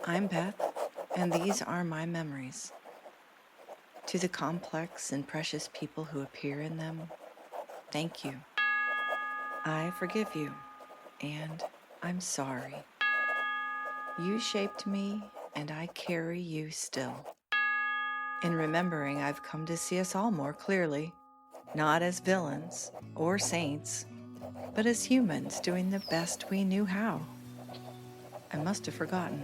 I'm Beth, and these are my memories. To the complex and precious people who appear in them, thank you. I forgive you, and I'm sorry. You shaped me, and I carry you still. In remembering, I've come to see us all more clearly, not as villains or saints, but as humans doing the best we knew how. I must have forgotten,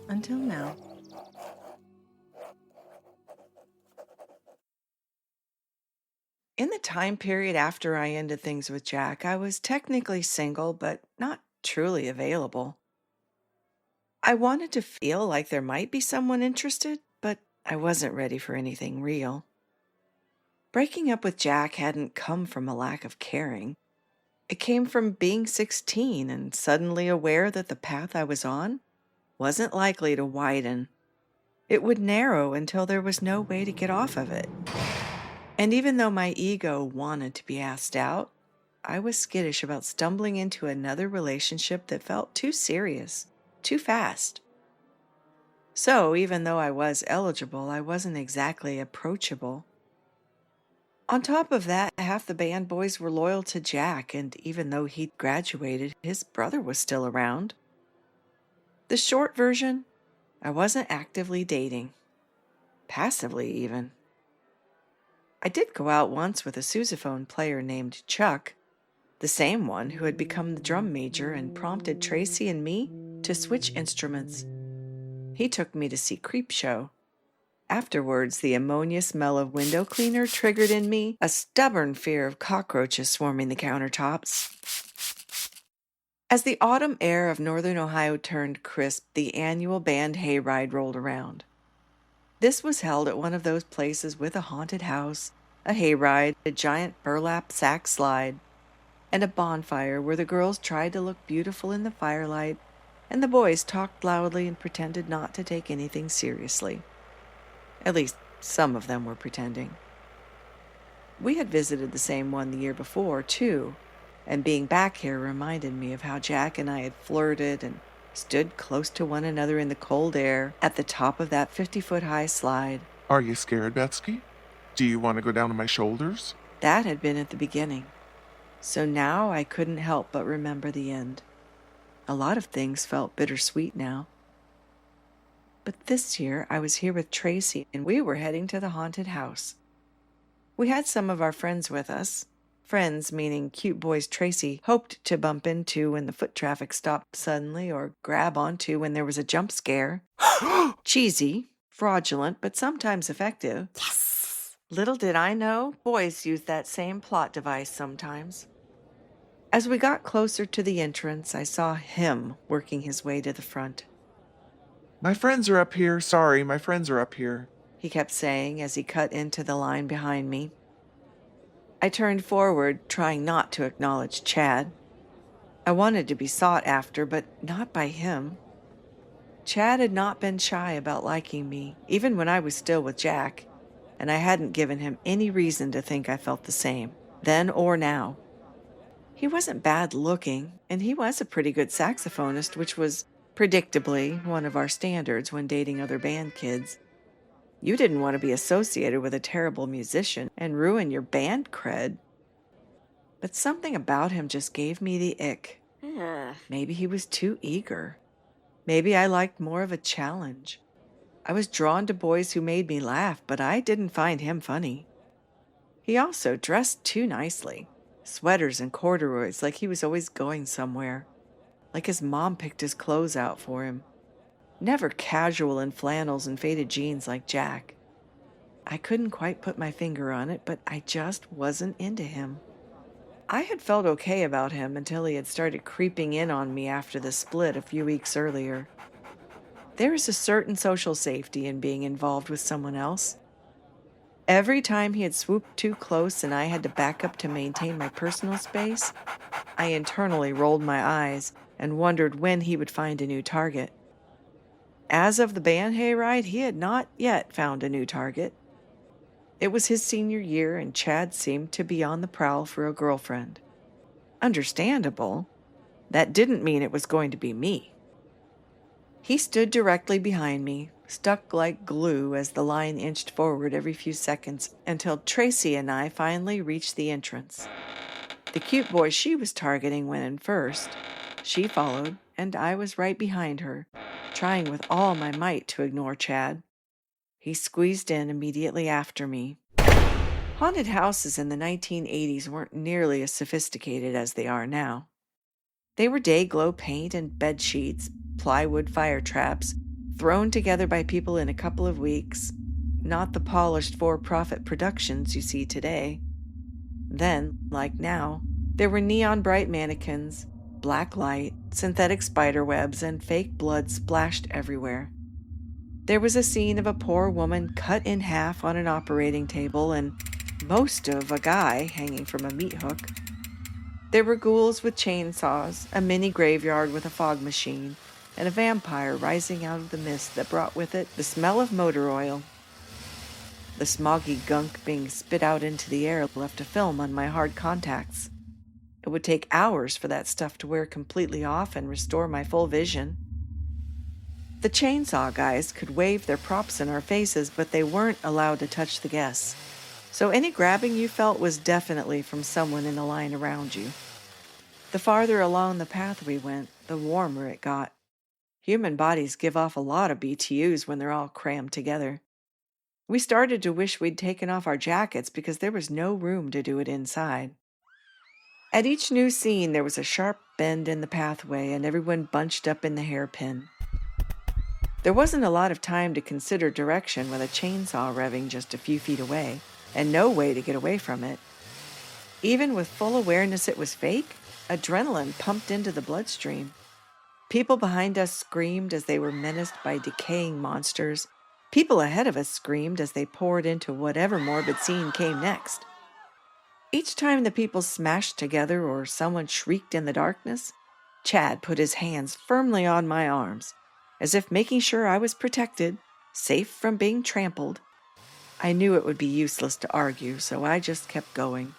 until now. In the time period after I ended things with Jack, I was technically single, but not truly available. I wanted to feel like there might be someone interested, but I wasn't ready for anything real. Breaking up with Jack hadn't come from a lack of caring. It came from being 16 and suddenly aware that the path I was on wasn't likely to widen. It would narrow until there was no way to get off of it. And even though my ego wanted to be asked out, I was skittish about stumbling into another relationship that felt too serious, too fast. So, even though I was eligible, I wasn't exactly approachable. On top of that, half the band boys were loyal to Jack, and even though he'd graduated, his brother was still around. The short version, I wasn't actively dating. Passively, even. I did go out once with a sousaphone player named Chuck, the same one who had become the drum major and prompted Tracy and me to switch instruments. He took me to see Creepshow. Afterwards, the ammonia smell of window cleaner triggered in me a stubborn fear of cockroaches swarming the countertops. As the autumn air of northern Ohio turned crisp, the annual band hayride rolled around. This was held at one of those places with a haunted house, a hayride, a giant burlap sack slide, and a bonfire where the girls tried to look beautiful in the firelight and the boys talked loudly and pretended not to take anything seriously. At least, some of them were pretending. We had visited the same one the year before, too, and being back here reminded me of how Jack and I had flirted and stood close to one another in the cold air at the top of that 50-foot-high slide. Are you scared, Betsky? Do you want to go down on my shoulders? That had been at the beginning. So now I couldn't help but remember the end. A lot of things felt bittersweet now. But this year I was here with Tracy and we were heading to the haunted house. We had some of our friends with us. Friends meaning cute boys Tracy hoped to bump into when the foot traffic stopped suddenly or grab onto when there was a jump scare. Cheesy, fraudulent, but sometimes effective. Yes! Little did I know, boys use that same plot device sometimes. As we got closer to the entrance, I saw him working his way to the front. My friends are up here. Sorry, my friends are up here, He kept saying as he cut into the line behind me. I turned forward, trying not to acknowledge Chad. I wanted to be sought after, but not by him. Chad had not been shy about liking me, even when I was still with Jack, and I hadn't given him any reason to think I felt the same, then or now. He wasn't bad looking, and he was a pretty good saxophonist, which was, predictably, one of our standards when dating other band kids. You didn't want to be associated with a terrible musician and ruin your band cred. But something about him just gave me the ick. Maybe he was too eager. Maybe I liked more of a challenge. I was drawn to boys who made me laugh, but I didn't find him funny. He also dressed too nicely. Sweaters and corduroys, like he was always going somewhere. Like his mom picked his clothes out for him. Never casual in flannels and faded jeans like Jack. I couldn't quite put my finger on it, but I just wasn't into him. I had felt okay about him until he had started creeping in on me after the split a few weeks earlier. There is a certain social safety in being involved with someone else. Every time he had swooped too close and I had to back up to maintain my personal space, I internally rolled my eyes and wondered when he would find a new target. As of the band hayride, he had not yet found a new target. It was his senior year, and Chad seemed to be on the prowl for a girlfriend. Understandable. That didn't mean it was going to be me. He stood directly behind me, stuck like glue as the line inched forward every few seconds until Tracy and I finally reached the entrance. The cute boy she was targeting went in first. She followed, and I was right behind her, trying with all my might to ignore Chad. He squeezed in immediately after me. Haunted houses in the 1980s weren't nearly as sophisticated as they are now. They were day-glow paint and bed sheets, plywood fire traps, thrown together by people in a couple of weeks, not the polished for-profit productions you see today. Then, like now, there were neon-bright mannequins, black light, synthetic spider webs, and fake blood splashed everywhere. There was a scene of a poor woman cut in half on an operating table and most of a guy hanging from a meat hook. There were ghouls with chainsaws, a mini graveyard with a fog machine, and a vampire rising out of the mist that brought with it the smell of motor oil. The smoggy gunk being spit out into the air left a film on my hard contacts. It would take hours for that stuff to wear completely off and restore my full vision. The chainsaw guys could wave their props in our faces, but they weren't allowed to touch the guests. So any grabbing you felt was definitely from someone in the line around you. The farther along the path we went, the warmer it got. Human bodies give off a lot of BTUs when they're all crammed together. We started to wish we'd taken off our jackets because there was no room to do it inside. At each new scene, there was a sharp bend in the pathway and everyone bunched up in the hairpin. There wasn't a lot of time to consider direction with a chainsaw revving just a few feet away, and no way to get away from it. Even with full awareness it was fake, adrenaline pumped into the bloodstream. People behind us screamed as they were menaced by decaying monsters. People ahead of us screamed as they poured into whatever morbid scene came next. Each time the people smashed together or someone shrieked in the darkness, Chad put his hands firmly on my arms, as if making sure I was protected, safe from being trampled. I knew it would be useless to argue, so I just kept going.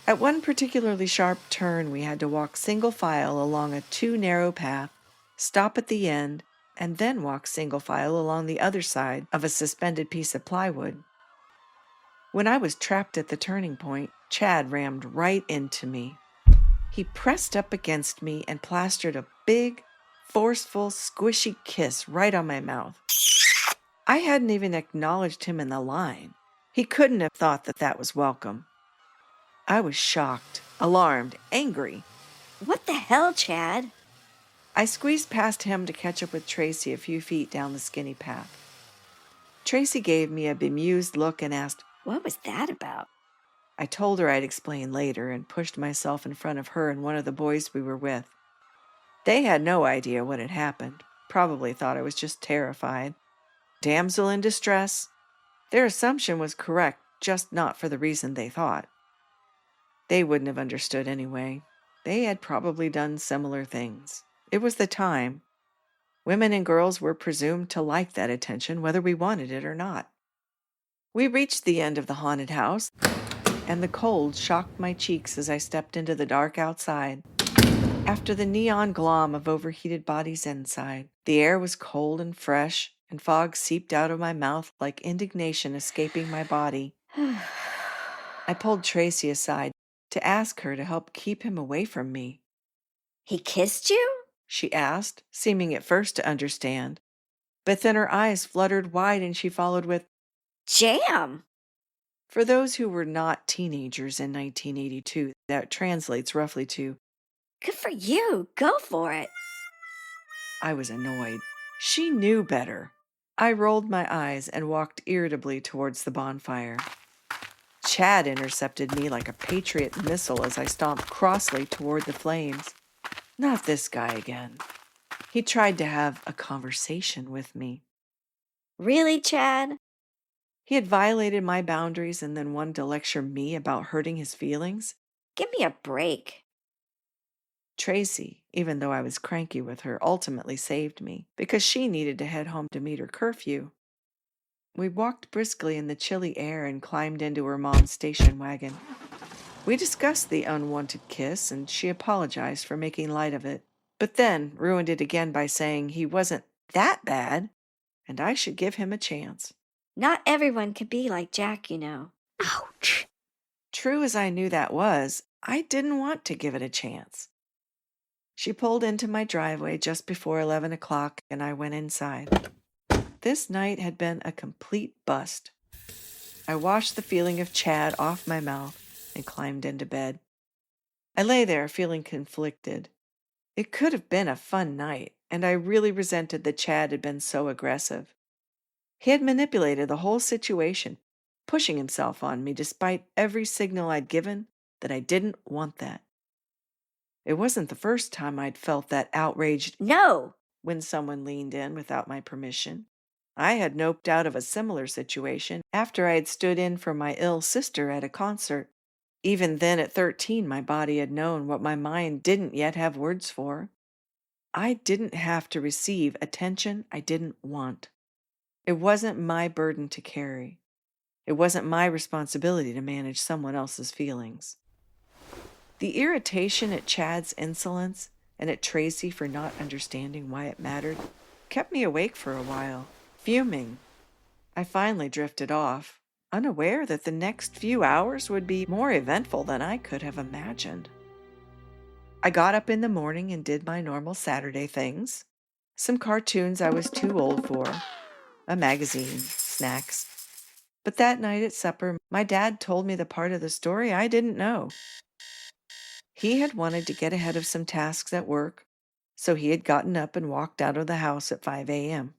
At one particularly sharp turn, we had to walk single file along a too narrow path, stop at the end, and then walk single file along the other side of a suspended piece of plywood. When I was trapped at the turning point, Chad rammed right into me. He pressed up against me and plastered a big, forceful, squishy kiss right on my mouth. I hadn't even acknowledged him in the line. He couldn't have thought that that was welcome. I was shocked, alarmed, angry. What the hell, Chad? I squeezed past him to catch up with Tracy a few feet down the skinny path. Tracy gave me a bemused look and asked, What was that about? I told her I'd explain later and pushed myself in front of her and one of the boys we were with. They had no idea what had happened, probably thought I was just terrified. Damsel in distress? Their assumption was correct, just not for the reason they thought. They wouldn't have understood anyway. They had probably done similar things. It was the time. Women and girls were presumed to like that attention whether we wanted it or not. We reached the end of the haunted house, and the cold shocked my cheeks as I stepped into the dark outside. After the neon glom of overheated bodies inside, the air was cold and fresh, and fog seeped out of my mouth like indignation escaping my body. I pulled Tracy aside to ask her to help keep him away from me. He kissed you? She asked, seeming at first to understand. But then her eyes fluttered wide and she followed with, Jam! For those who were not teenagers in 1982, that translates roughly to, Good for you. Go for it. I was annoyed. She knew better. I rolled my eyes and walked irritably towards the bonfire. Chad intercepted me like a Patriot missile as I stomped crossly toward the flames. Not this guy again. He tried to have a conversation with me. Really, Chad? He had violated my boundaries and then wanted to lecture me about hurting his feelings. Give me a break. Tracy, even though I was cranky with her, ultimately saved me because she needed to head home to meet her curfew. We walked briskly in the chilly air and climbed into her mom's station wagon. We discussed the unwanted kiss, and she apologized for making light of it. but then ruined it again by saying he wasn't that bad and I should give him a chance. Not everyone can be like Jack, you know. Ouch. True as I knew that was, I didn't want to give it a chance. She pulled into my driveway just before 11 o'clock and I went inside. This night had been a complete bust. I washed the feeling of Chad off my mouth and climbed into bed. I lay there feeling conflicted. It could have been a fun night, and I really resented that Chad had been so aggressive. He had manipulated the whole situation, pushing himself on me despite every signal I'd given that I didn't want that. It wasn't the first time I'd felt that outraged No! when someone leaned in without my permission. I had noped out of a similar situation after I had stood in for my ill sister at a concert. Even then, at 13, my body had known what my mind didn't yet have words for. I didn't have to receive attention I didn't want. It wasn't my burden to carry. It wasn't my responsibility to manage someone else's feelings. The irritation at Chad's insolence and at Tracy for not understanding why it mattered kept me awake for a while, fuming. I finally drifted off, unaware that the next few hours would be more eventful than I could have imagined. I got up in the morning and did my normal Saturday things. Some cartoons I was too old for, a magazine, snacks. But that night at supper, my dad told me the part of the story I didn't know. He had wanted to get ahead of some tasks at work, so he had gotten up and walked out of the house at 5 a.m.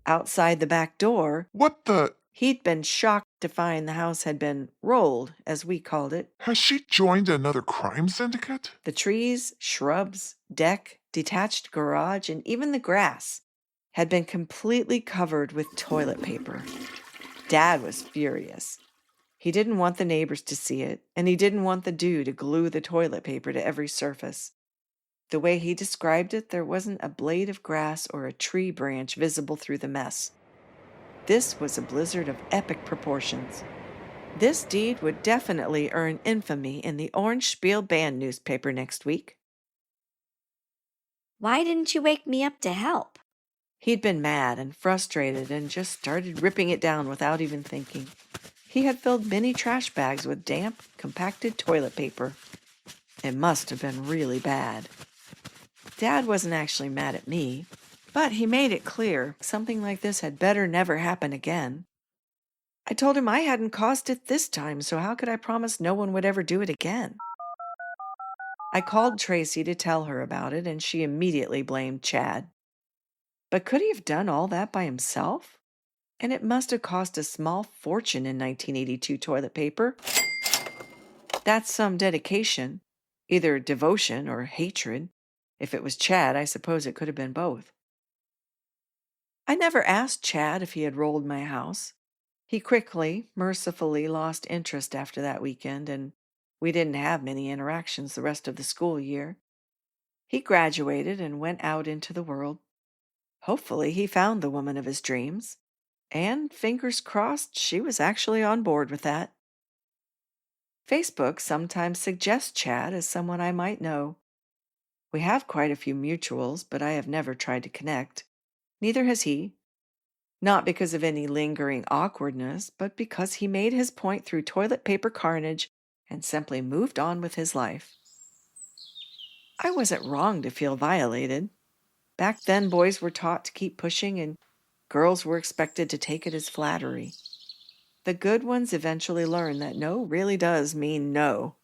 Outside the back door, What the? he'd been shocked to find the house had been rolled, as we called it. Has she joined another crime syndicate? The trees, shrubs, deck, detached garage, and even the grass had been completely covered with toilet paper. Dad was furious. He didn't want the neighbors to see it, and he didn't want the dew to glue the toilet paper to every surface. The way he described it, there wasn't a blade of grass or a tree branch visible through the mess. This was a blizzard of epic proportions. This deed would definitely earn infamy in the Orange Spiel Band newspaper next week. Why didn't you wake me up to help? He'd been mad and frustrated and just started ripping it down without even thinking. He had filled many trash bags with damp, compacted toilet paper. It must have been really bad. Dad wasn't actually mad at me, but he made it clear something like this had better never happen again. I told him I hadn't caused it this time, so how could I promise no one would ever do it again? I called Tracy to tell her about it, and she immediately blamed Chad. But could he have done all that by himself? And it must have cost a small fortune in 1982 toilet paper. That's some dedication, either devotion or hatred. If it was Chad, I suppose it could have been both. I never asked Chad if he had rolled my house. He quickly, mercifully lost interest after that weekend, and we didn't have many interactions the rest of the school year. He graduated and went out into the world. Hopefully, he found the woman of his dreams. And fingers crossed, she was actually on board with that. Facebook sometimes suggests Chad as someone I might know. We have quite a few mutuals, but I have never tried to connect. Neither has he. Not because of any lingering awkwardness, but because he made his point through toilet paper carnage and simply moved on with his life. I wasn't wrong to feel violated. Back then, boys were taught to keep pushing and girls were expected to take it as flattery. The good ones eventually learn that no really does mean no.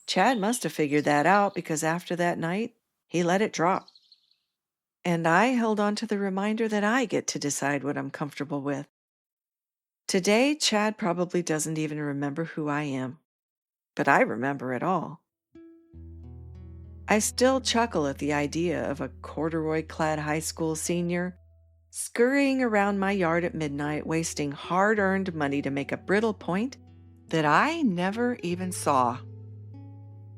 Chad must have figured that out because after that night, he let it drop. And I held on to the reminder that I get to decide what I'm comfortable with. Today, Chad probably doesn't even remember who I am, but I remember it all. I still chuckle at the idea of a corduroy-clad high school senior scurrying around my yard at midnight, wasting hard-earned money to make a brittle point that I never even saw.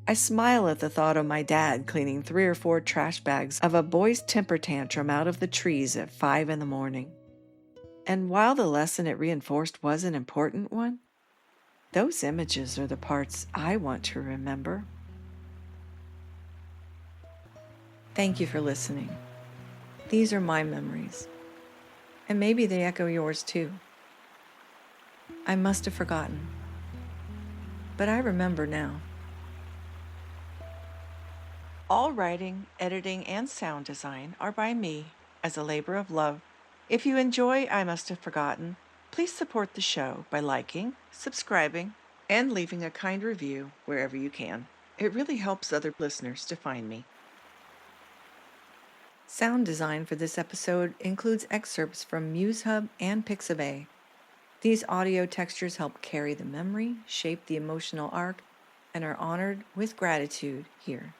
I smile at the thought of my dad cleaning 3 or 4 trash bags of a boy's temper tantrum out of the trees at 5 in the morning. And while the lesson it reinforced was an important one, those images are the parts I want to remember. Thank you for listening. These are my memories, and maybe they echo yours too. I must have forgotten, but I remember now. All writing, editing, and sound design are by me as a labor of love. If you enjoy I Must Have Forgotten, please support the show by liking, subscribing, and leaving a kind review wherever you can. It really helps other listeners to find me. Sound design for this episode includes excerpts from MuseHub and Pixabay. These audio textures help carry the memory, shape the emotional arc, and are honored with gratitude here.